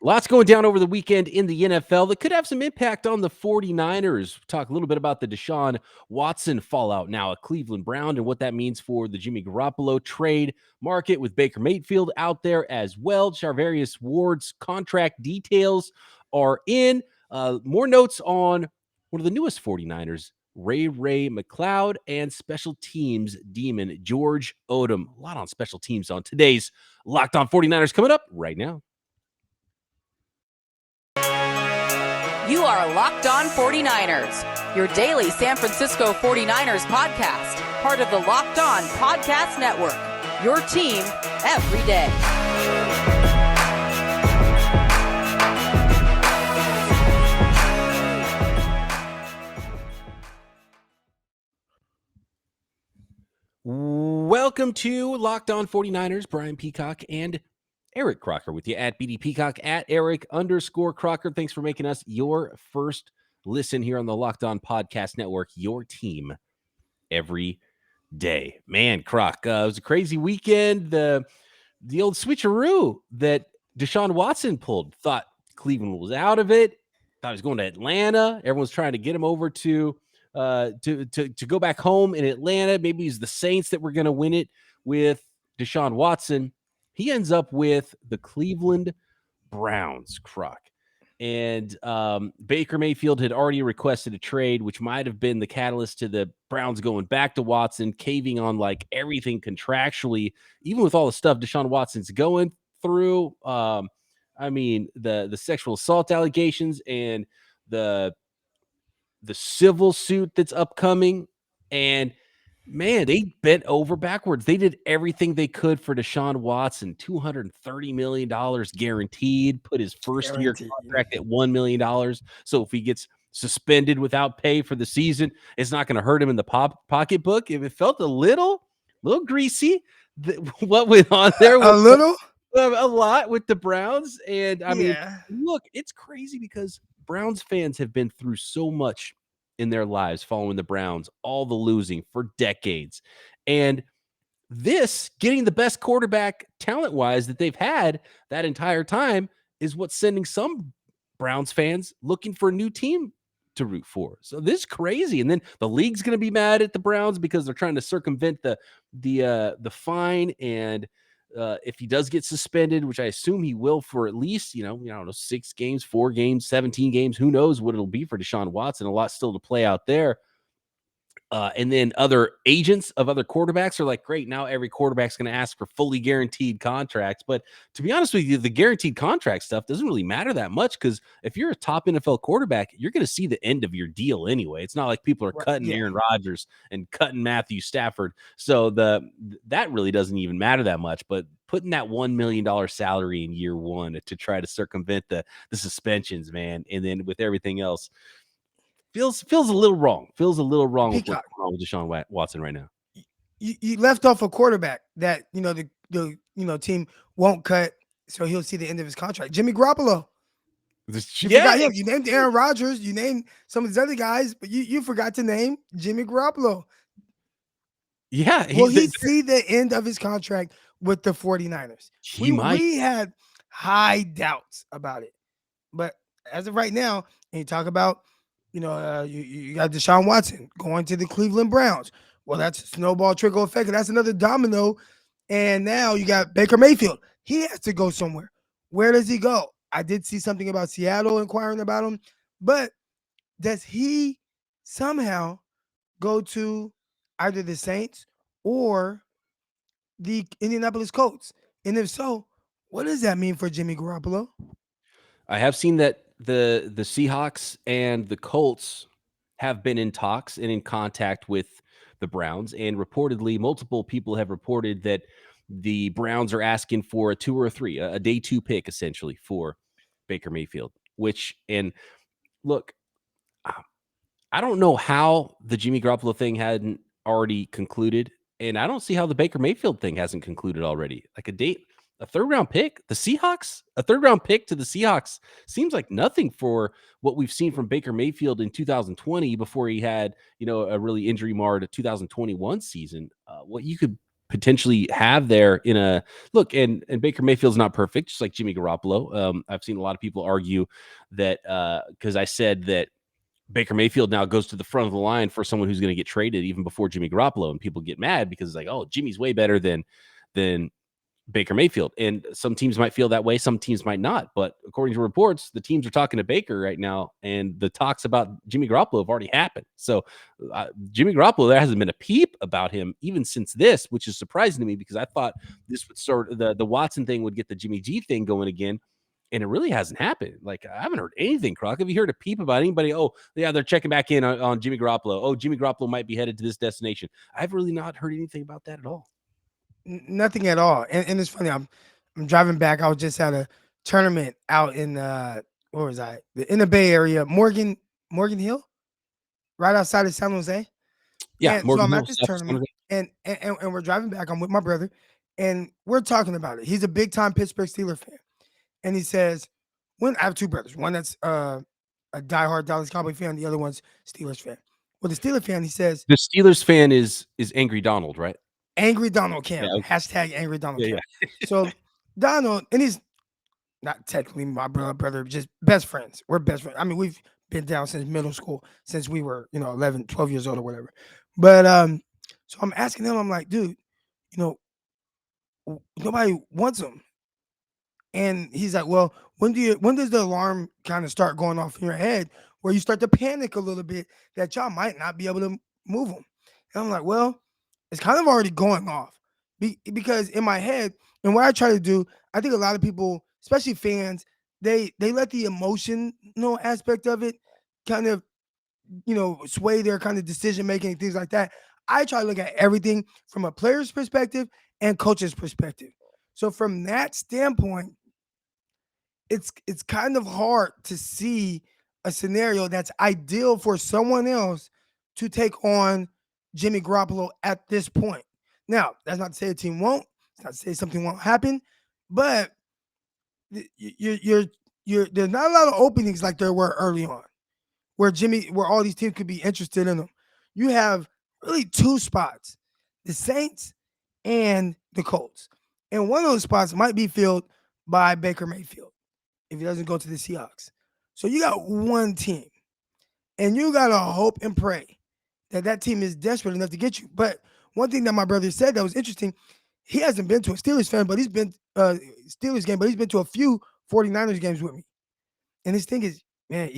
Lots going down over the weekend in the NFL that could have some impact on the 49ers. Talk a little bit about the Deshaun Watson fallout now, a Cleveland Brown, and what that means for the Jimmy Garoppolo trade market with Baker Mayfield out there as well. Charvarius Ward's contract details are in. More notes on one of the newest 49ers, Ray Ray McCloud, and special teams demon George Odum. A lot on special teams on today's Locked On 49ers coming up right now. You are Locked On 49ers, your daily San Francisco 49ers podcast, part of the Locked On Podcast Network, your team every day. Welcome to Locked On 49ers. Brian Peacock and Eric Crocker with you at BD Peacock, at Eric_Crocker. Thanks for making us your first listen here on the Locked On Podcast Network, your team every day. Man, Croc, it was a crazy weekend. The old switcheroo that Deshaun Watson pulled. Thought Cleveland was out of it. Thought he was going to Atlanta. Everyone's trying to get him over to go back home in Atlanta. Maybe it's the Saints that were going to win it with Deshaun Watson. He ends up with the Cleveland Browns, Croc. And Baker Mayfield had already requested a trade, which might have been the catalyst to the Browns going back to Watson, caving on like everything contractually, even with all the stuff Deshaun Watson's going through. I mean, the sexual assault allegations and the civil suit that's upcoming. And man, they bent over backwards. They did everything they could for Deshaun Watson. $230 million guaranteed, put his first year contract at $1 million. So if he gets suspended without pay for the season, it's not going to hurt him in the pocketbook. If it felt a little greasy, what went on there? A lot with the Browns. And I mean, look, it's crazy because Browns fans have been through so much in their lives following the Browns, all the losing for decades. And this, getting the best quarterback talent-wise that they've had that entire time, is what's sending some Browns fans looking for a new team to root for. So this is crazy. And then the league's going to be mad at the Browns because they're trying to circumvent the fine. And if he does get suspended, which I assume he will for at least, I don't know, 6 games, 4 games, 17 games, who knows what it'll be for Deshaun Watson. A lot still to play out there. And then other agents of other quarterbacks are like, great, now every quarterback's going to ask for fully guaranteed contracts. But to be honest with you, the guaranteed contract stuff doesn't really matter that much because if you're a top NFL quarterback, you're going to see the end of your deal anyway. It's not like people are cutting Aaron Rodgers and cutting Matthew Stafford. So that really doesn't even matter that much. But putting that $1 million salary in year one to try to circumvent the suspensions, man, and then with everything else, feels a little wrong. Feels a little wrong with what's wrong with Deshaun Watson right now. You left off a quarterback that the team won't cut, so he'll see the end of his contract. Jimmy Garoppolo. You forgot him. You named Aaron Rodgers. You named some of these other guys, but you forgot to name Jimmy Garoppolo. Yeah. Will he see the end of his contract with the 49ers? We had high doubts about it, but as of right now, and you talk about you got Deshaun Watson going to the Cleveland Browns. Well, that's a snowball trickle effect. That's another domino. And now you got Baker Mayfield. He has to go somewhere. Where does he go? I did see something about Seattle inquiring about him. But does he somehow go to either the Saints or the Indianapolis Colts? And if so, what does that mean for Jimmy Garoppolo? I have seen that the Seahawks and the Colts have been in talks and in contact with the Browns, and reportedly multiple people have reported that the Browns are asking for a 2 or a 3, a day 2 pick essentially for Baker Mayfield, and look, I don't know how the Jimmy Garoppolo thing hadn't already concluded, and I don't see how the Baker Mayfield thing hasn't concluded already. Like a 3rd round pick, a 3rd round pick to the Seahawks seems like nothing for what we've seen from Baker Mayfield in 2020 before he had, a really injury marred 2021 season. What you could potentially have there in a look. And Baker Mayfield's not perfect, just like Jimmy Garoppolo. I've seen a lot of people argue that because I said that Baker Mayfield now goes to the front of the line for someone who's going to get traded even before Jimmy Garoppolo, and people get mad because it's like, oh, Jimmy's way better than Baker Mayfield. And some teams might feel that way, some teams might not. But according to reports, the teams are talking to Baker right now, and the talks about Jimmy Garoppolo have already happened. So Jimmy Garoppolo, there hasn't been a peep about him even since this, which is surprising to me because I thought this would sort of the Watson thing would get the Jimmy G thing going again. And it really hasn't happened. Like, I haven't heard anything, Croc. Have you heard a peep about anybody? Oh, yeah, they're checking back in on Jimmy Garoppolo. Oh, Jimmy Garoppolo might be headed to this destination. I've really not heard anything about that at all. Nothing at all. And it's funny. I'm driving back. I was just at a tournament out in where was I? In the Bay Area, Morgan Hill, right outside of San Jose. Yeah, so I'm at this tournament, and we're driving back. I'm with my brother, and we're talking about it. He's a big time Pittsburgh Steelers fan. And he says, I have two brothers. One that's a diehard Dallas Cowboy fan. The other one's Steelers fan. Well, the Steelers fan, he says, the Steelers fan is Angry Donald, right? Angry Donald Cam. Yeah, okay. Hashtag Angry Donald Cam. Yeah. So Donald, and he's not technically my brother, just best friends. We're best friends. I mean, we've been down since middle school, since we were, 11, 12 years old or whatever. But so I'm asking him, I'm like, dude, nobody wants him. And he's like, well, when does the alarm kind of start going off in your head where you start to panic a little bit that y'all might not be able to move them? And I'm like, well, it's kind of already going off because in my head, and what I try to do, I think a lot of people, especially fans, they let the emotional aspect of it kind of, sway their kind of decision making and things like that. I try to look at everything from a player's perspective and coach's perspective. So from that standpoint, it's kind of hard to see a scenario that's ideal for someone else to take on Jimmy Garoppolo at this point. Now, that's not to say a team won't. It's not to say something won't happen, but you're there's not a lot of openings like there were early on, where all these teams could be interested in them. You have really two spots: the Saints and the Colts. And one of those spots might be filled by Baker Mayfield if he doesn't go to the Seahawks. So you got one team, and you got to hope and pray that team is desperate enough to get you. But one thing that my brother said that was interesting, he hasn't been to a Steelers fan, but he's been Steelers game, but he's been to a few 49ers games with me. And his thing is, man,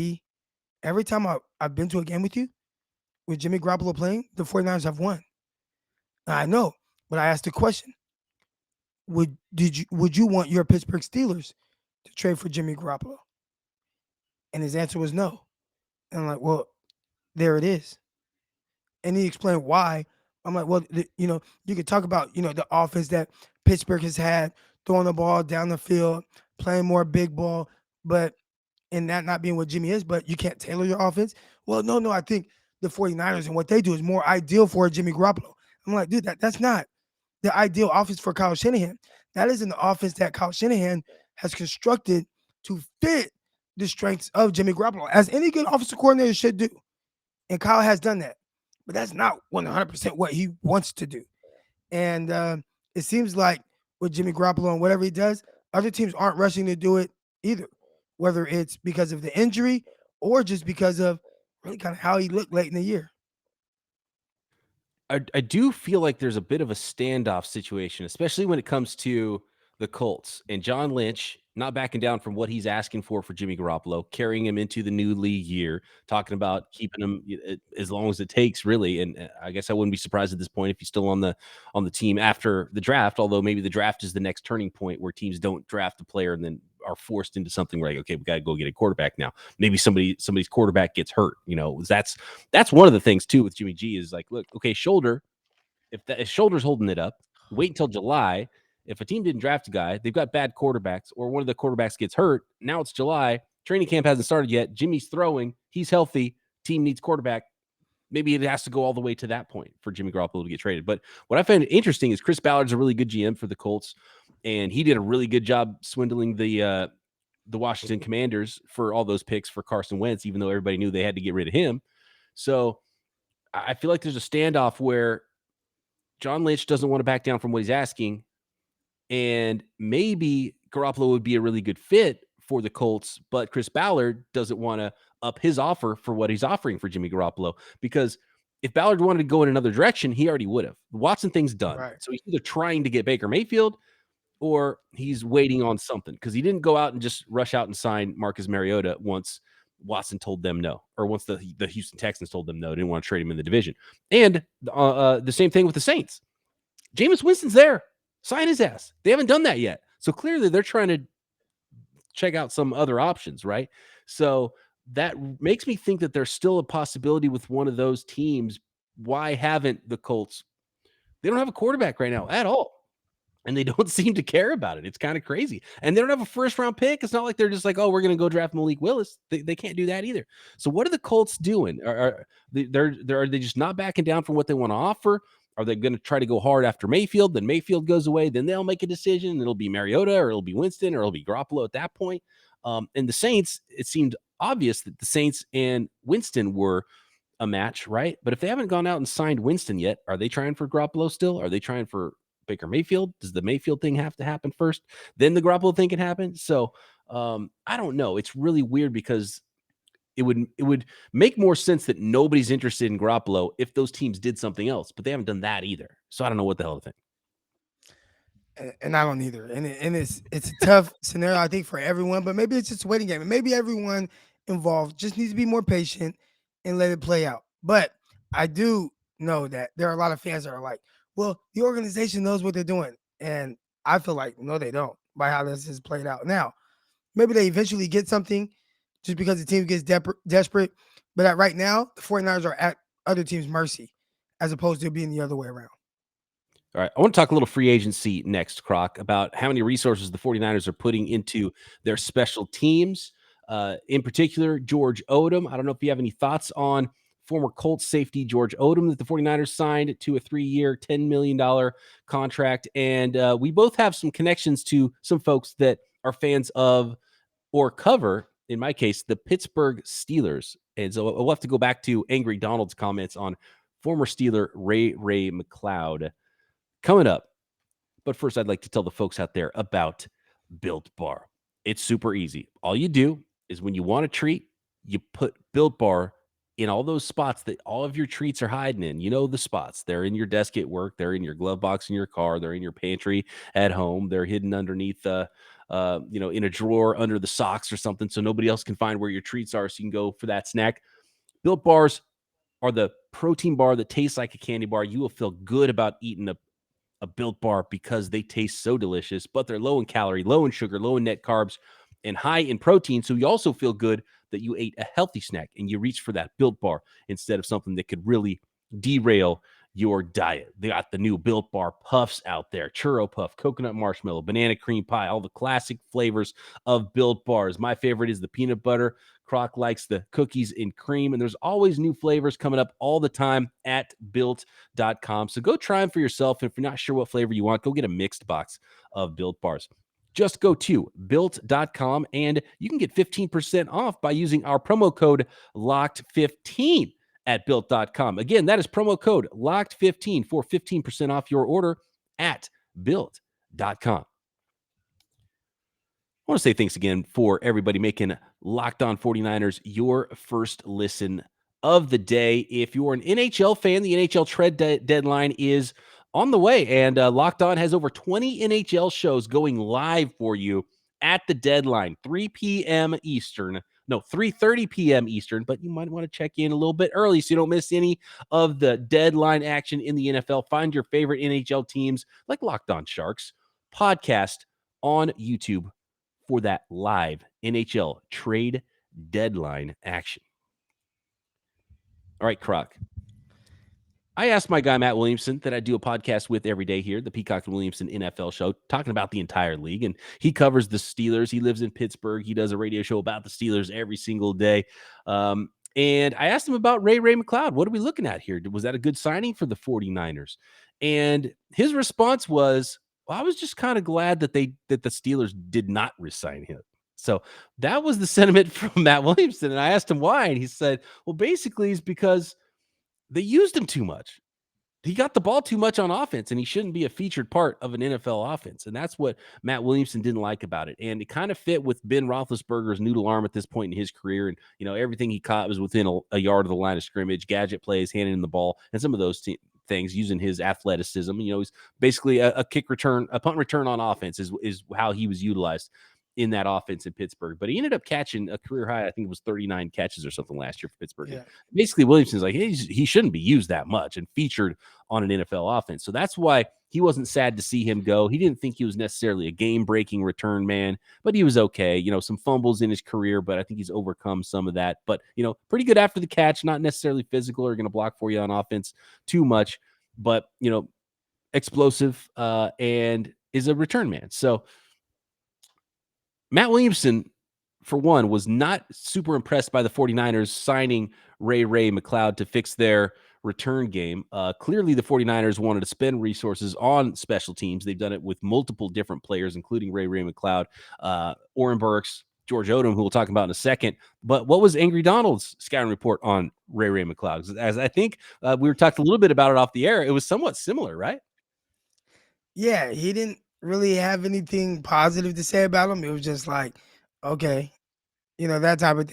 every time I've been to a game with you, with Jimmy Garoppolo playing, the 49ers have won. I know, but I asked the question, would you want your Pittsburgh Steelers to trade for Jimmy Garoppolo? And his answer was no. And I'm like, well, there it is. And he explained why. I'm like, well, you could talk about, the offense that Pittsburgh has had, throwing the ball down the field, playing more big ball, but and that not being what Jimmy is, but you can't tailor your offense. Well, no, I think the 49ers and what they do is more ideal for Jimmy Garoppolo. I'm like, dude, that's not the ideal offense for Kyle Shanahan. That isn't the offense that Kyle Shanahan has constructed to fit the strengths of Jimmy Garoppolo, as any good offensive coordinator should do. And Kyle has done that. But that's not 100% what he wants to do. And it seems like with Jimmy Garoppolo and whatever he does, other teams aren't rushing to do it either, whether it's because of the injury or just because of really kind of how he looked late in the year. I do feel like there's a bit of a standoff situation, especially when it comes to the Colts and John Lynch not backing down from what he's asking for Jimmy Garoppolo, carrying him into the new league year, talking about keeping him as long as it takes, really. And I guess I wouldn't be surprised at this point if he's still on the team after the draft, although maybe the draft is the next turning point where teams don't draft a player and then are forced into something where, like, okay, we got to go get a quarterback now. Maybe somebody's quarterback gets hurt. That's one of the things too with Jimmy G is like, look, okay, shoulder. If shoulder's holding it up, wait until July. If a team didn't draft a guy, they've got bad quarterbacks, or one of the quarterbacks gets hurt. Now it's July. Training camp hasn't started yet. Jimmy's throwing. He's healthy. Team needs quarterback. Maybe it has to go all the way to that point for Jimmy Garoppolo to get traded. But what I find interesting is Chris Ballard's a really good GM for the Colts, and he did a really good job swindling the Washington Commanders for all those picks for Carson Wentz, even though everybody knew they had to get rid of him. So I feel like there's a standoff where John Lynch doesn't want to back down from what he's asking, and maybe Garoppolo would be a really good fit for the Colts, but Chris Ballard doesn't want to up his offer for what he's offering for Jimmy Garoppolo, because if Ballard wanted to go in another direction, he already would have. The Watson thing's done. Right. So he's either trying to get Baker Mayfield or he's waiting on something, because he didn't go out and just rush out and sign Marcus Mariota once Watson told them no, or once the Houston Texans told them no, didn't want to trade him in the division. And the same thing with the Saints. Jameis Winston's there. Sign his ass. They haven't done that yet. So clearly they're trying to check out some other options, right? So that makes me think that there's still a possibility with one of those teams. Why haven't the Colts? They don't have a quarterback right now at all. And they don't seem to care about it. It's kind of crazy. And they don't have a first-round pick. It's not like they're just like, oh, we're going to go draft Malik Willis. They can't do that either. So what are the Colts doing? Are they just not backing down from what they want to offer? Are they going to try to go hard after Mayfield? Then Mayfield goes away. Then they'll make a decision. It'll be Mariota, or it'll be Winston, or it'll be Garoppolo at that point. And the Saints, it seemed obvious that the Saints and Winston were a match, right? But if they haven't gone out and signed Winston yet, are they trying for Garoppolo still? Are they trying for Baker Mayfield? Does the Mayfield thing have to happen first, then the Garoppolo thing can happen? So I don't know. It's really weird, because it would make more sense that nobody's interested in Garoppolo if those teams did something else, but they haven't done that either. So I don't know what the hell to think. And I don't either. And it's a tough scenario, I think, for everyone, but maybe it's just a waiting game. And maybe everyone involved just needs to be more patient and let it play out. But I do know that there are a lot of fans that are like, well, the organization knows what they're doing. And I feel like, no, they don't, by how this has played out. Now, maybe they eventually get something just because the team gets desperate. But right now, the 49ers are at other teams' mercy, as opposed to being the other way around. All right. I want to talk a little free agency next, Croc, about how many resources the 49ers are putting into their special teams. In particular, George Odum. I don't know if you have any thoughts on former Colts safety George Odum that the 49ers signed to a 3-year, $10 million contract. And we both have some connections to some folks that are fans of or cover, in my case, the Pittsburgh Steelers. And so we'll have to go back to Angry Donald's comments on former Steeler Ray Ray McCloud coming up. But first, I'd like to tell the folks out there about Built Bar. It's super easy. All you do is, when you want a treat, you put Built Bar in all those spots that all of your treats are hiding in. You know the spots. They're in your desk at work. They're in your glove box in your car. They're in your pantry at home. They're hidden underneath, in a drawer under the socks or something, so nobody else can find where your treats are, so you can go for that snack. Built Bars are the protein bar that tastes like a candy bar. You will feel good about eating a Built Bar because they taste so delicious, but they're low in calorie, low in sugar, low in net carbs, and high in protein. So you also feel good that you ate a healthy snack and you reach for that Built Bar instead of something that could really derail your diet. They got the new Built Bar Puffs out there: churro puff, coconut marshmallow, banana cream pie, all the classic flavors of Built Bars. My favorite is the peanut butter. Croc likes the cookies and cream, and there's always new flavors coming up all the time at built.com. So go try them for yourself. If you're not sure what flavor you want, go get a mixed box of Built Bars. Just go to built.com and you can get 15% off by using our promo code LOCKED15 at built.com. Again, that is promo code LOCKED15 for 15% off your order at built.com. I want to say thanks again for everybody making Locked On 49ers your first listen of the day. If you're an NHL fan, the NHL trade deadline is on the way, and Locked On has over 20 NHL shows going live for you at the deadline, 3 p.m. Eastern. No, 3:30 p.m. Eastern, but you might want to check in a little bit early so you don't miss any of the deadline action in the NFL. Find your favorite NHL teams like Locked On Sharks podcast on YouTube for that live NHL trade deadline action. All right, Croc. I asked my guy, Matt Williamson, that I do a podcast with every day here, the Peacock and Williamson NFL show, talking about the entire league. And he covers the Steelers. He lives in Pittsburgh. He does a radio show about the Steelers every single day. And I asked him about Ray Ray McCloud. What are we looking at here? Was that a good signing for the 49ers? And his response was, well, I was just kind of glad that the Steelers did not re-sign him. So that was the sentiment from Matt Williamson. And I asked him why. And he said, well, basically it's because they used him too much. he got the ball too much on offense, and he shouldn't be a featured part of an NFL offense. And that's what Matt Williamson didn't like about it. And it kind of fit with Ben Roethlisberger's noodle arm at this point in his career. And, everything he caught was within a yard of the line of scrimmage, gadget plays, handing him the ball, and some of those things using his athleticism. He's basically a kick return, a punt return on offense is how he was utilized in that offense in Pittsburgh. But he ended up catching a career high, I think it was 39 catches or something last year for Pittsburgh. Yeah. Basically, Williamson's like, he shouldn't be used that much and featured on an NFL offense. So that's why he wasn't sad to see him go. He didn't think he was necessarily a game-breaking return man, but he was okay. Some fumbles in his career, but I think he's overcome some of that. But, pretty good after the catch, not necessarily physical or going to block for you on offense too much, but, explosive and is a return man. So Matt Williamson, for one, was not super impressed by the 49ers signing Ray Ray McCloud to fix their return game. Clearly, the 49ers wanted to spend resources on special teams. They've done it with multiple different players, including Ray Ray McCloud, Oren Burks, George Odum, who we'll talk about in a second. But what was Angry Donald's scouting report on Ray Ray McCloud? As I think we were talking a little bit about it off the air, it was somewhat similar, right? Yeah, he didn't really have anything positive to say about him. It was just like, okay, that type of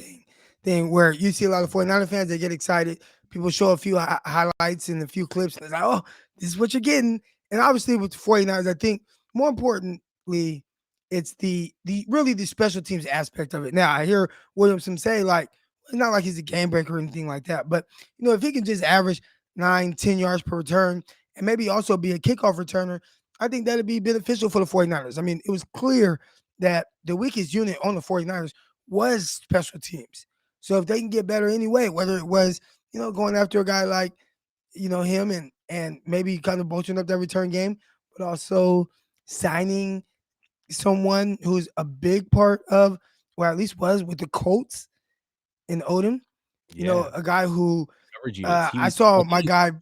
thing where you see a lot of 49er fans, they get excited. People show a few highlights and a few clips, and it's like, oh, this is what you're getting. And obviously with the 49ers, I think more importantly, it's the really the special teams aspect of it. Now, I hear Williamson say, like, it's not like he's a game breaker or anything like that, but, if he can just average 9-10 yards per return and maybe also be a kickoff returner, I think that'd be beneficial for the 49ers. I mean, it was clear that the weakest unit on the 49ers was special teams. So if they can get better anyway, whether it was, going after a guy like, him and maybe kind of bolstering up that return game, but also signing someone who's a big part of, or at least was with the Colts in Odum, a guy who I saw my guy.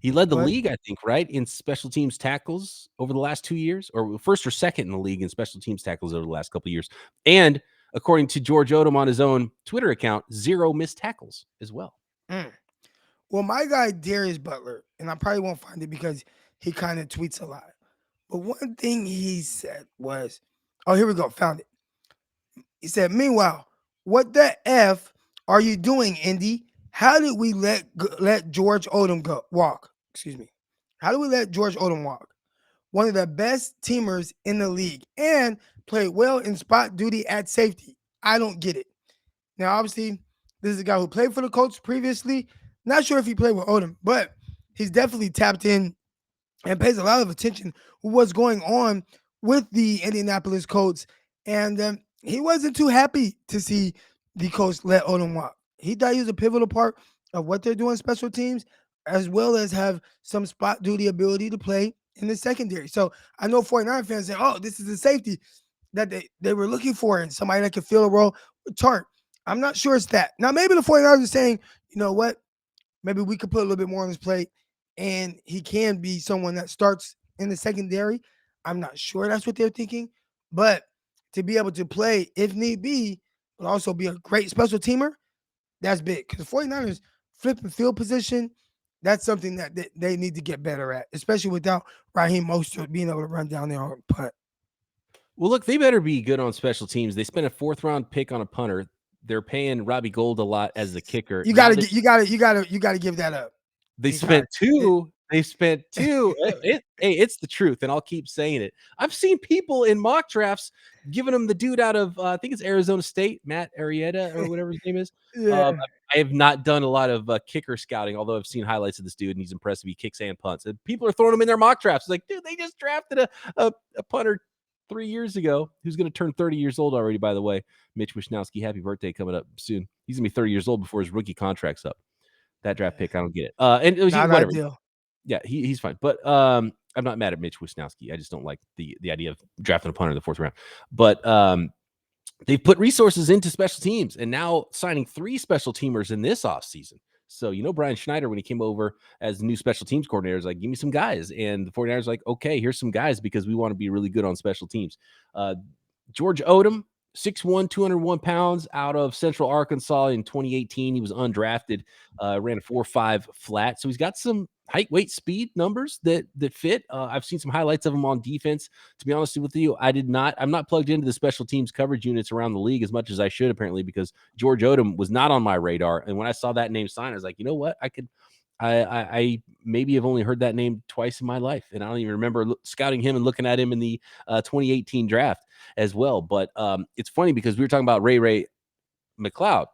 He led the league, I think, right, in special teams tackles over the last 2 years, or first or second in the league in special teams tackles over the last couple of years. And according to George Odum on his own Twitter account, 0 missed tackles as well. Well, my guy, Darius Butler, and I probably won't find it because he kind of tweets a lot. But one thing he said was, oh, here we go, found it. He said, meanwhile, what the F are you doing, Indy? How did we let George Odum walk? Excuse me. How did we let George Odum walk? One of the best teamers in the league and played well in spot duty at safety. I don't get it. Now, obviously, this is a guy who played for the Colts previously. Not sure if he played with Odum, but he's definitely tapped in and pays a lot of attention to what's going on with the Indianapolis Colts. And he wasn't too happy to see the Colts let Odum walk. He thought he was a pivotal part of what they're doing special teams, as well as have some spot duty ability to play in the secondary. So I know 49 fans say, oh, this is a safety that they were looking for and somebody that could fill a role with Tart. I'm not sure it's that. Now, maybe the 49ers are saying, you know what, maybe we could put a little bit more on his plate and he can be someone that starts in the secondary. I'm not sure that's what they're thinking. But to be able to play, if need be, but also be a great special teamer, that's big. Because the 49ers flipping field position, that's something that they need to get better at, especially without Raheem Mostert being able to run down there on punt. Well, look, they better be good on special teams. They spent a 4th-round pick on a punter. They're paying Robbie Gould a lot as the kicker. You gotta give that up. They spent 2. They spent 2. Hey, it's the truth, and I'll keep saying it. I've seen people in mock drafts giving them the dude out of I think it's Arizona State, Matt Arrieta or whatever his name is. Yeah. I have not done a lot of kicker scouting, although I've seen highlights of this dude, and he's impressive. He kicks and punts, and people are throwing him in their mock drafts. It's like, dude, they just drafted a punter 3 years ago who's going to turn 30 years old already, by the way. Mitch Wishnowsky, happy birthday coming up soon. He's going to be 30 years old before his rookie contract's up. That draft pick, I don't get it. And it was not whatever. Ideal. Yeah, he's fine. But I'm not mad at Mitch Wishnowsky. I just don't like the idea of drafting a punter in the 4th round. But they've put resources into special teams and now signing 3 special teamers in this offseason. So, Brian Schneider, when he came over as the new special teams coordinator, is like, give me some guys. And the 49ers are like, okay, here's some guys because we want to be really good on special teams. George Odum, 6'1", 201 pounds, out of Central Arkansas in 2018. He was undrafted, ran a 4.5 flat. So he's got some height, weight, speed numbers that fit. I've seen some highlights of him on defense. To be honest with you, I'm not plugged into the special teams coverage units around the league as much as I should, apparently, because George Odum was not on my radar. And when I saw that name sign, I was like, you know what? I maybe have only heard that name twice in my life, and I don't even remember scouting him and looking at him in the 2018 draft as well. But it's funny because we were talking about Ray Ray McCloud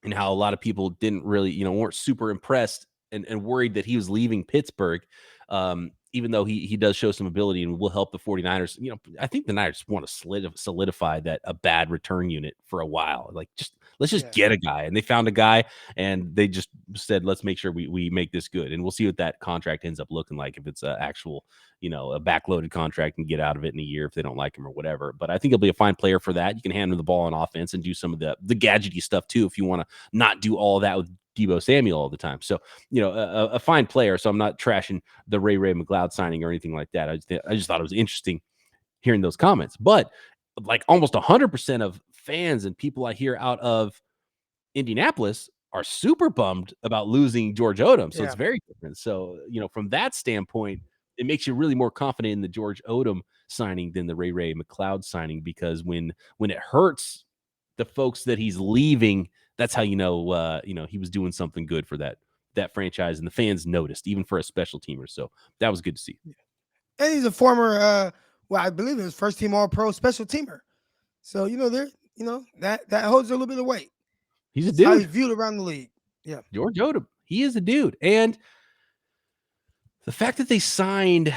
and how a lot of people didn't really, weren't super impressed and worried that he was leaving Pittsburgh. Even though he does show some ability and will help the 49ers. I think the Niners want to solidify that a bad return unit for a while. Like, let's just get a guy. And they found a guy, and they just said, let's make sure we make this good. And we'll see what that contract ends up looking like, if it's an actual, a backloaded contract and get out of it in a year if they don't like him or whatever. But I think he'll be a fine player for that. You can hand him the ball on offense and do some of the gadgety stuff too, if you want to not do all that with Deebo Samuel all the time. So, a fine player. So I'm not trashing the Ray Ray McCloud signing or anything like that. I just thought it was interesting hearing those comments. But like almost 100% of fans and people I hear out of Indianapolis are super bummed about losing George Odum. So it's very different. So, from that standpoint, it makes you really more confident in the George Odum signing than the Ray Ray McCloud signing, because when it hurts the folks that he's leaving, that's how he was doing something good for that franchise, and the fans noticed, even for a special teamer. So that was good to see. And he's a former, I believe it was first team All-Pro special teamer. So that holds a little bit of weight. He's a dude. How he's viewed around the league. Yeah, George Odum, he is a dude, and the fact that they signed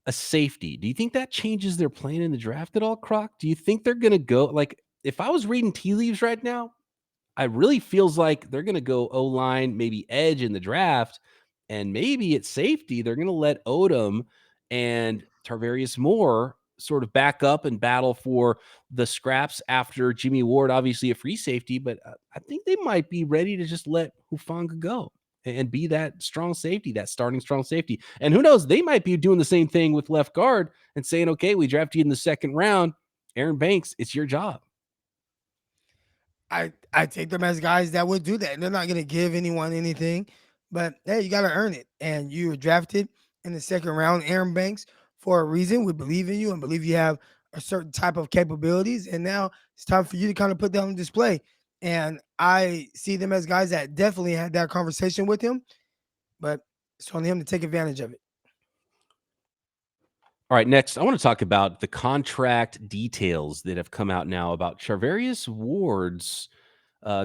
a safety, do you think that changes their plan in the draft at all, Croc? Do you think they're going to go, like, if I was reading tea leaves right now, I really feels like they're going to go O-line, maybe edge in the draft, and maybe at safety, they're going to let Odom and Tarvarius Moore sort of back up and battle for the scraps after Jimmy Ward, obviously a free safety, but I think they might be ready to just let Hufanga go and be that strong safety, that starting strong safety. And who knows, they might be doing the same thing with left guard and saying, okay, we drafted you in the second round. Aaron Banks, it's your job. I take them as guys that would do that. And they're not going to give anyone anything, but hey, you got to earn it. And you were drafted in the second round, Aaron Banks, for a reason. We believe in you and believe you have a certain type of capabilities. And now it's time for you to kind of put that on display. And I see them as guys that definitely had that conversation with him, but it's on him to take advantage of it. All right, next, I want to talk about the contract details that have come out now about Charvarius Ward's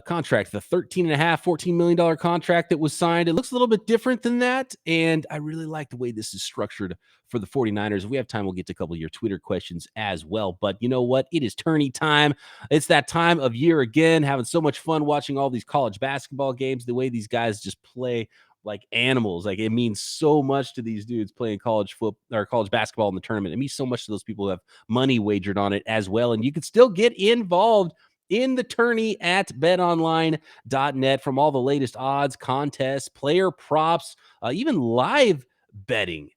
contract, the $13.5, $14 million contract that was signed. It looks a little bit different than that, and I really like the way this is structured for the 49ers. If we have time, we'll get to a couple of your Twitter questions as well. But you know what? It is tourney time. It's that time of year again, having so much fun watching all these college basketball games, the way these guys just play like animals. Like, it means so much to these dudes playing college football or college basketball in the tournament. It means so much to those people who have money wagered on it as well. And you can still get involved in the tourney at betonline.net, from all the latest odds, contests, player props, even live betting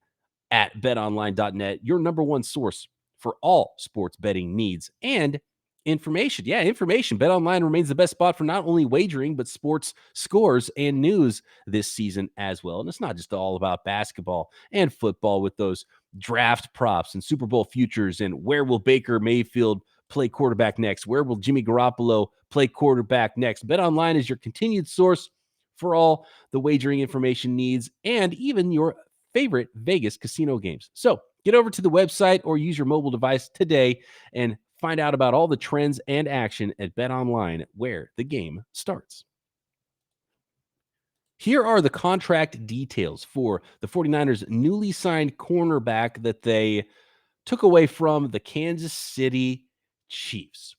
at betonline.net, your number one source for all sports betting needs and information. Yeah, information. BetOnline remains the best spot for not only wagering, but sports scores and news this season as well. And it's not just all about basketball and football with those draft props and Super Bowl futures and where will Baker Mayfield play quarterback next? Where will Jimmy Garoppolo play quarterback next? BetOnline is your continued source for all the wagering information needs and even your favorite Vegas casino games. So get over to the website or use your mobile device today and find out about all the trends and action at BetOnline, where the game starts. Here are the contract details for the 49ers' newly signed cornerback that they took away from the Kansas City Chiefs.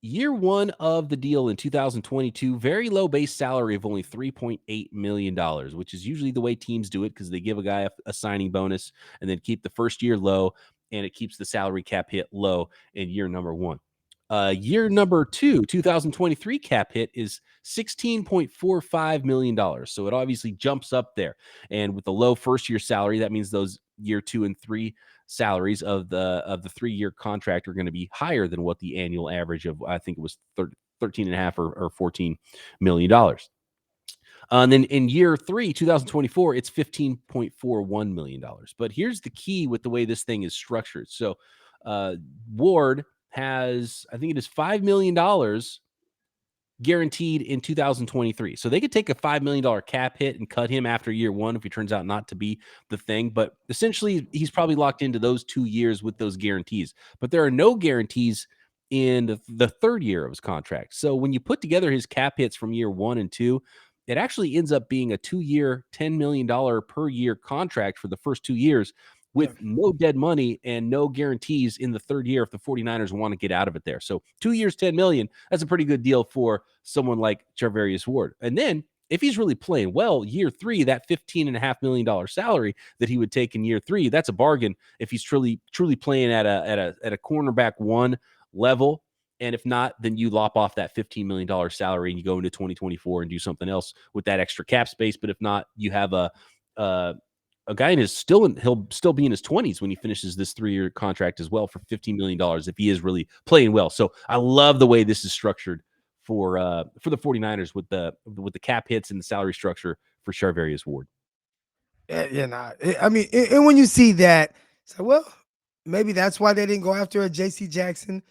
Year one of the deal in 2022, very low base salary of only $3.8 million, which is usually the way teams do it, because they give a guy a signing bonus and then keep the first year low, and it keeps the salary cap hit low in year number one. Year number two, 2023 cap hit is $16.45 million. So it obviously jumps up there. And with the low first year salary, that means those year 2 and 3 salaries of the 3-year contract are going to be higher than what the annual average of, I think it was 13.5 or $14 million. And then in year 3, 2024, it's $15.41 million. But here's the key with the way this thing is structured. So Ward has, I think it is $5 million guaranteed in 2023. So they could take a $5 million cap hit and cut him after year 1 if he turns out not to be the thing. But essentially, he's probably locked into those 2 years with those guarantees. But there are no guarantees in the third year of his contract. So when you put together his cap hits from year 1 and 2, it actually ends up being a 2-year, $10 million per year contract for the first 2 years with no dead money and no guarantees in the third year if the 49ers want to get out of it there. So 2 years, $10 million, that's a pretty good deal for someone like Charvarius Ward. And then if he's really playing well, year 3, that $15.5 million salary that he would take in year 3, that's a bargain if he's truly playing at a cornerback 1 level. And if not, then you lop off that $15 million salary and you go into 2024 and do something else with that extra cap space. But if not, you have a guy he'll still be in his 20s when he finishes this 3-year contract as well for $15 million if he is really playing well. So I love the way this is structured for the 49ers with the cap hits and the salary structure for Charvarius Ward. I mean, and when you see that, so well, maybe that's why they didn't go after a J.C. Jackson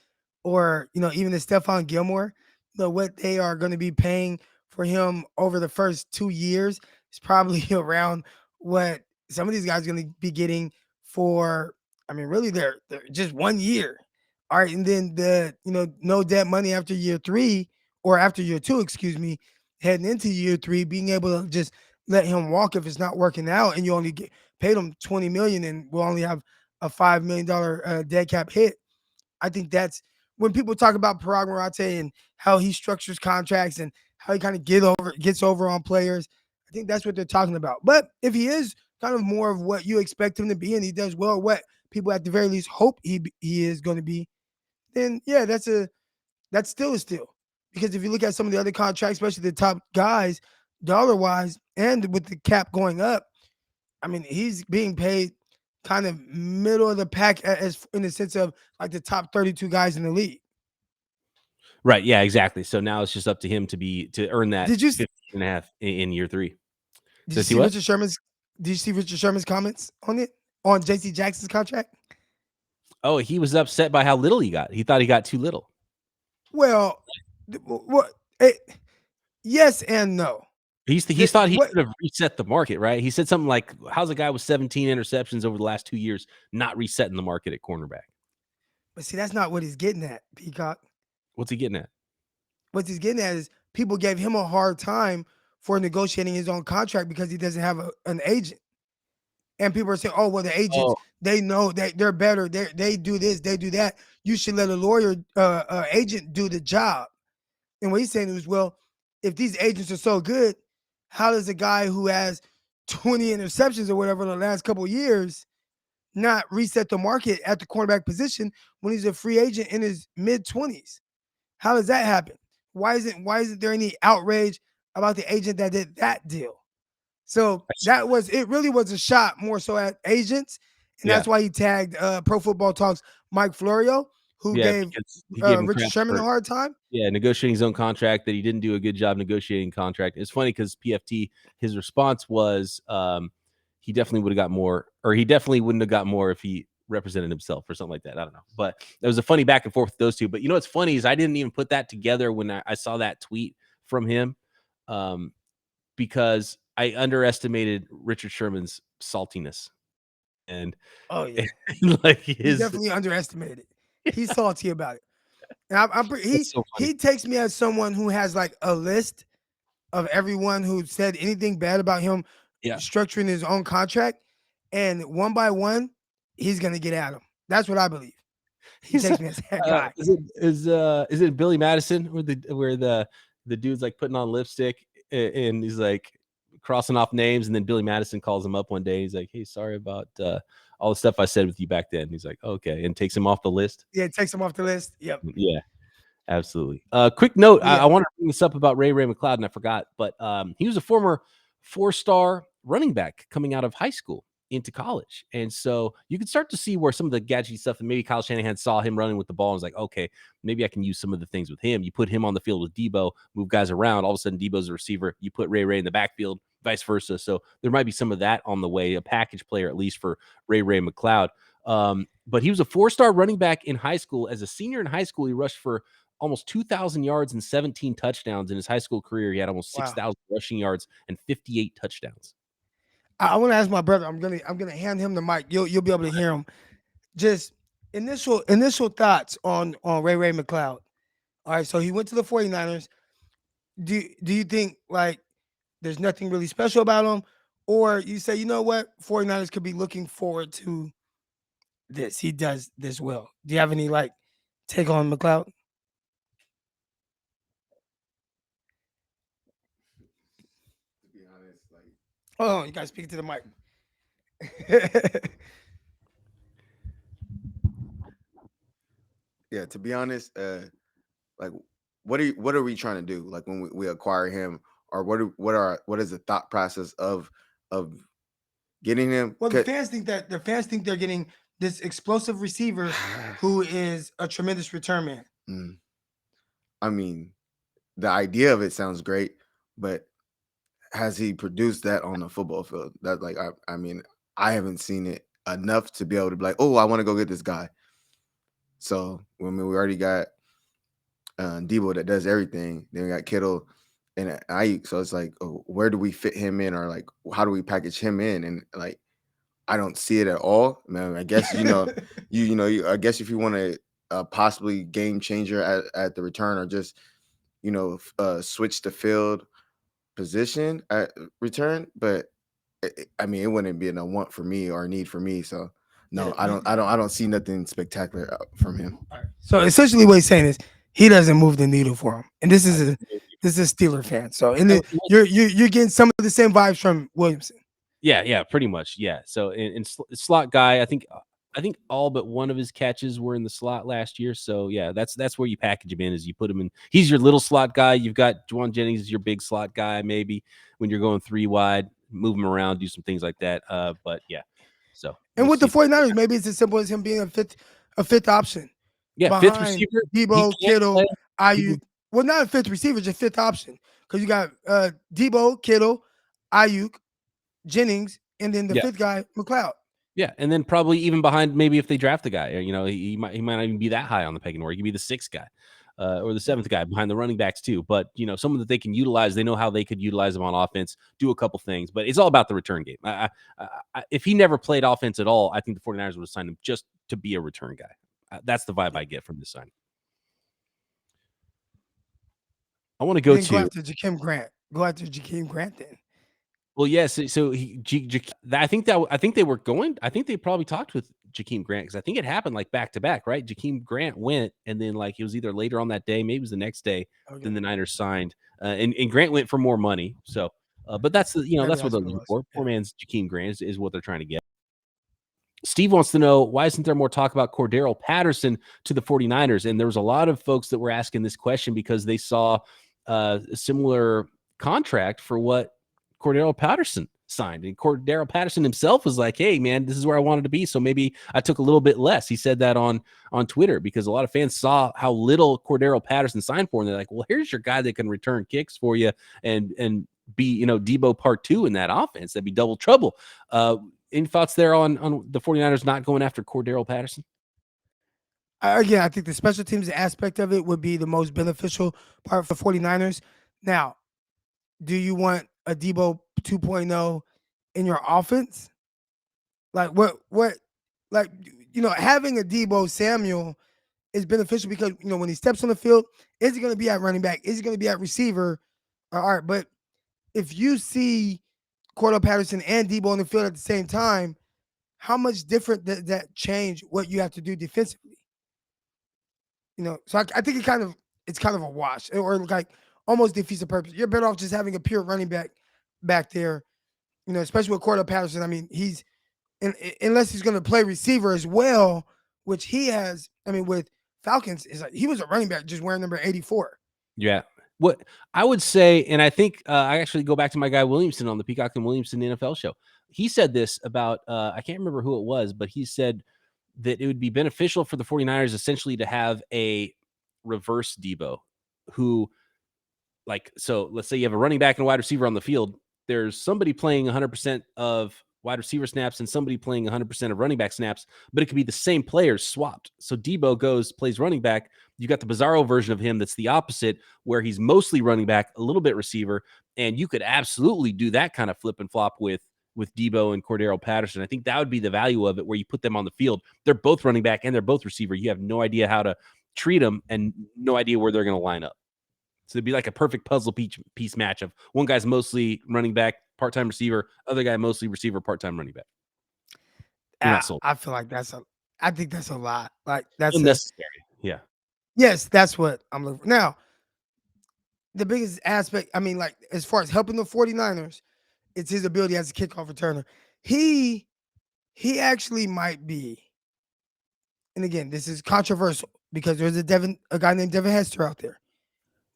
or even a Stephon Gilmore. What they are going to be paying for him over the first 2 years is probably around what some of these guys are going to be getting for, I mean, really they're just 1 year. All right. And then no debt money after year 3 or after year 2, excuse me, heading into year 3, being able to just let him walk if it's not working out and you only paid him $20 million and we'll only have a $5 million dead cap hit. I think that's when people talk about Parag Marate and how he structures contracts and how he kind of gets over on players. I think that's what they're talking about. But if he is kind of more of what you expect him to be and he does well, what people at the very least hope he is going to be, then yeah, that's still a steal. Because if you look at some of the other contracts, especially the top guys, dollar-wise, and with the cap going up, I mean, he's being paid kind of middle of the pack as in the sense of like the top 32 guys in the league. Right. Yeah, exactly. So now it's just up to him to earn that 15.5 in year 3. Did you see Richard Sherman's comments on it, on J.C. Jackson's contract? Oh, he was upset by how little he got. He thought he got too little. Well, yes and no. He thought he should have reset the market, right? He said something like, how's a guy with 17 interceptions over the last 2 years not resetting the market at cornerback? But see, that's not what he's getting at, Peacock. What's he getting at? What he's getting at is people gave him a hard time for negotiating his own contract because he doesn't have an agent. And people are saying, oh, well, the agents, they know that they're better. They do this, they do that. You should let a lawyer, agent do the job. And what he's saying is, well, if these agents are so good, how does a guy who has 20 interceptions or whatever in the last couple of years not reset the market at the cornerback position when he's a free agent in his mid-20s? How does that happen? Why isn't there any outrage about the agent that did that deal? So it really was a shot more so at agents, and that's why he tagged Pro Football Talk's Mike Florio, who gave Richard Sherman a hard time. Yeah, negotiating his own contract, that he didn't do a good job negotiating contract. It's funny because PFT, his response was he definitely would have got more, or he definitely wouldn't have got more if he represented himself or something like that. I don't know. But there was a funny back and forth with those two. But what's funny is I didn't even put that together when I saw that tweet from him because I underestimated Richard Sherman's saltiness. And like he definitely underestimated it. He's salty about it. And he takes me as someone who has like a list of everyone who said anything bad about him structuring his own contract, and one by one, he's gonna get at him. That's what I believe. He takes me as that guy. Is it Billy Madison where the dude's like putting on lipstick and he's like crossing off names, and then Billy Madison calls him up one day. He's like, "Hey, sorry about all the stuff I said with you back then." And he's like, "Okay," and takes him off the list. Yeah, takes him off the list. Yep. Yeah, absolutely. Quick note: I want to bring this up about Ray Ray McCloud, and I forgot, but he was a former 4-star running back coming out of high school. into college. And so you can start to see where some of the gadgety stuff, and maybe Kyle Shanahan saw him running with the ball and was like, okay, maybe I can use some of the things with him. You put him on the field with Debo, move guys around. All of a sudden, Debo's a receiver. You put Ray Ray in the backfield, vice versa. So there might be some of that on the way, a package player, at least for Ray Ray McCloud. But he was a 4-star running back in high school. As a senior in high school, he rushed for almost 2,000 yards and 17 touchdowns in his high school career. He had almost 6,000 rushing yards and 58 touchdowns. I want to ask my brother. I'm gonna hand him the mic. You'll be able to hear him. Just initial thoughts on Ray Ray McCloud. All right, so he went to the 49ers. Do you think like there's nothing really special about him, or you say, you know what, 49ers could be looking forward to this? He does this well. Do you have any like take on McCloud? To be honest, like, oh, you guys speak to the mic. yeah, to be honest, like what are we trying to do? Like when we acquire him, or what is the thought process of getting him? Well, the fans think they're getting this explosive receiver who is a tremendous return man. I mean, the idea of it sounds great, but has he produced that on the football field? That like I mean, I haven't seen it enough to be able to be like, oh, I want to go get this guy. So I mean, we already got Debo that does everything. Then we got Kittle and Ayuk. So it's like, oh, where do we fit him in, or like how do we package him in? And like, I don't see it at all. Man, I guess I guess if you want to possibly game changer at the return, or just switch the field position at return, but I mean, it wouldn't be a want for me or a need for me. So no, I don't see nothing spectacular from him. All right. So essentially, what he's saying is he doesn't move the needle for him, and this is a Steeler fan. So you're getting some of the same vibes from Williamson. Yeah, pretty much. Yeah. So in slot guy, I think all but one of his catches were in the slot last year. So yeah, that's where you package him in, is you put him in. He's your little slot guy. You've got Juwan Jennings as your big slot guy. Maybe when you're going 3 wide, move him around, do some things like that. But yeah. So and with the 49ers, maybe it's as simple as him being a fifth option. Yeah, fifth receiver. Debo, Kittle, Ayuk. Well, not a fifth receiver, just fifth option, because you got Debo, Kittle, Ayuk, Jennings, and then the fifth guy, McCloud. Yeah, and then probably even behind, maybe if they draft the guy, he might not even be that high on the pecking order. He could be the 6th guy or the 7th guy behind the running backs too. But someone that they can utilize, they know how they could utilize him on offense, do a couple things. But it's all about the return game. If he never played offense at all, I think the 49ers would have signed him just to be a return guy. That's the vibe I get from this signing. I want to go after Jakeem Grant. Go after Jakeem Grant then. Well, yes. So I think they probably talked with Jakeem Grant, because I think it happened like back to back, right? Jakeem Grant went, and then like it was either later on that day, maybe it was the next day, then the Niners signed, and Grant went for more money. So, but that's that's what they're looking for. Poor man's Jakeem Grant is what they're trying to get. Steve wants to know, why isn't there more talk about Cordarrelle Patterson to the 49ers? And there was a lot of folks that were asking this question because they saw a similar contract for what Cordarrelle Patterson signed. And Cordarrelle Patterson himself was like, hey, man, this is where I wanted to be, so maybe I took a little bit less. He said that on Twitter, because a lot of fans saw how little Cordarrelle Patterson signed for, and they're like, well, here's your guy that can return kicks for you and be, Debo part 2 in that offense. That'd be double trouble. Any thoughts there on the 49ers not going after Cordarrelle Patterson? Again, I think the special teams aspect of it would be the most beneficial part for 49ers. Now, do you want a Debo 2.0 in your offense? Like what having a Debo Samuel is beneficial, because when he steps on the field, is he going to be at running back? Is he going to be at receiver? All right, but if you see Cordarrelle Patterson and Debo on the field at the same time, how much different does that change what you have to do defensively? So I think it's kind of a wash, or like almost defeats the purpose. You're better off just having a pure running back there, especially with Cordarrelle Patterson. I mean, unless he's going to play receiver as well, which he has. I mean, with Falcons, is like he was a running back just wearing number 84. Yeah. What I would say, and I think I actually go back to my guy Williamson on the Peacock and Williamson NFL show. he said this about, I can't remember who it was, but he said that it would be beneficial for the 49ers essentially to have a reverse Debo who, like, so let's say you have a running back and a wide receiver on the field. There's somebody playing 100% of wide receiver snaps and somebody playing 100% of running back snaps, but it could be the same players swapped. So Debo plays running back. You got the bizarro version of him that's the opposite, where he's mostly running back, a little bit receiver, and you could absolutely do that kind of flip and flop with Debo and Cordero Patterson. I think that would be the value of it, where you put them on the field. They're both running back and they're both receiver. You have no idea how to treat them and no idea where they're going to line up. So it'd be like a perfect puzzle piece match of one guy's mostly running back, part-time receiver, other guy mostly receiver, part-time running back. I feel like I think that's a lot. Like that's unnecessary. Yeah. Yes, that's what I'm looking for. Now, the biggest aspect, I mean, like as far as helping the 49ers, it's his ability as a kickoff returner. He actually might be, and again, this is controversial because there's a guy named Devin Hester out there.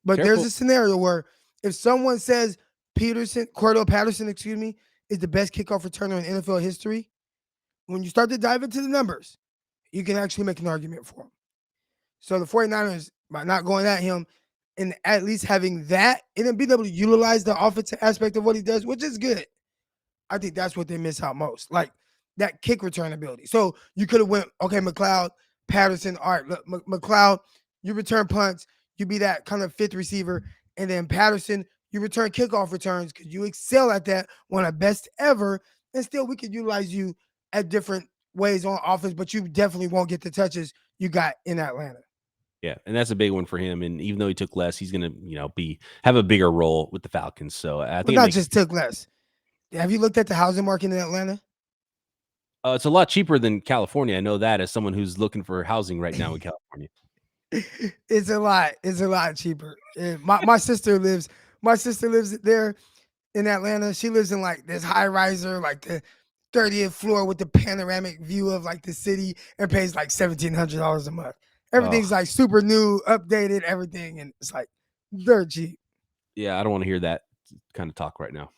But there's a scenario where if someone says Cordell Patterson, is the best kickoff returner in NFL history, when you start to dive into the numbers, you can actually make an argument for him. So the 49ers, by not going at him and at least having that and then being able to utilize the offensive aspect of what he does, which is good, I think that's what they miss out most, like that kick return ability. So you could have went, okay, McCloud, Patterson, all right, look, McCloud, you return punts, you be that kind of fifth receiver, and then Patterson, you return kickoff returns because you excel at that, one of the best ever, and still we could utilize you at different ways on offense, but you definitely won't get the touches you got in Atlanta. Yeah, and that's a big one for him. And even though he took less, he's going to have a bigger role with the Falcons. So I think took less. Have you looked at the housing market in Atlanta? It's a lot cheaper than California. I know that as someone who's looking for housing right now in California. It's a lot cheaper. My sister lives there in Atlanta. She lives in like this high riser, like the 30th floor with the panoramic view of like the city, and pays like $1,700 a month. Everything's like super new, updated, everything, and it's like dirt cheap. Yeah, I don't want to hear that kind of talk right now.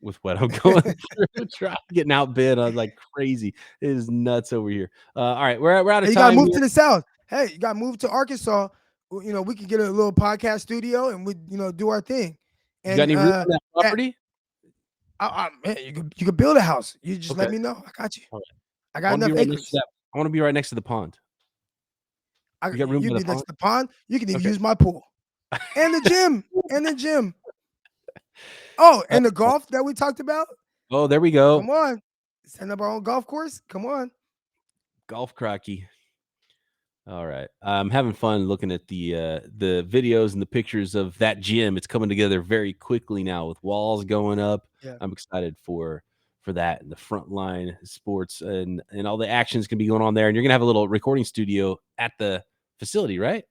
With what I'm going through, getting outbid on like crazy. It is nuts over here. All right, we're out of time. You got to move to the South. Hey, you got to move to Arkansas. You know, we could get a little podcast studio and we, do our thing. And, you got any room on that property? Man, you could build a house. You just let me know. I got you. Right. I got enough acres. I want to be right next to the pond. You got room next to the pond. You can even use my pool and the gym. Oh, and the golf that we talked about. Oh, there we go. Come on, send up our own golf course. Come on, golf crocky. All right, I'm having fun looking at the videos and the pictures of that gym. It's coming together very quickly now with walls going up. Yeah. I'm excited for that, and the Frontline Sports and all the actions can be going on there. And you're gonna have a little recording studio at the facility, right?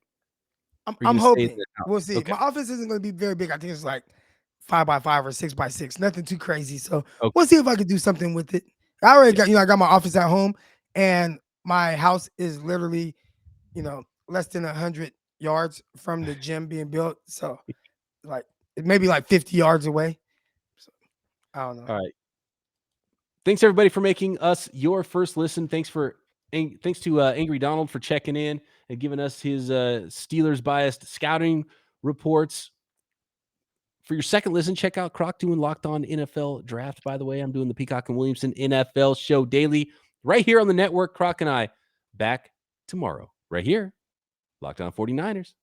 I'm hoping. We'll see. Okay. My office isn't going to be very big. I think it's like 5x5 or 6x6. Nothing too crazy. So we'll see if I can do something with it. I already got, I got my office at home, and my house is literally, less than 100 yards from the gym being built. So like maybe like 50 yards away. So, I don't know. All right. Thanks everybody for making us your first listen. Thanks to Angry Donald for checking in and giving us his Steelers biased scouting reports. For your second listen, check out Croc doing Locked On NFL Draft. By the way, I'm doing the Peacock and Williamson NFL show daily right here on the network. Croc and I back tomorrow right here. Locked On 49ers.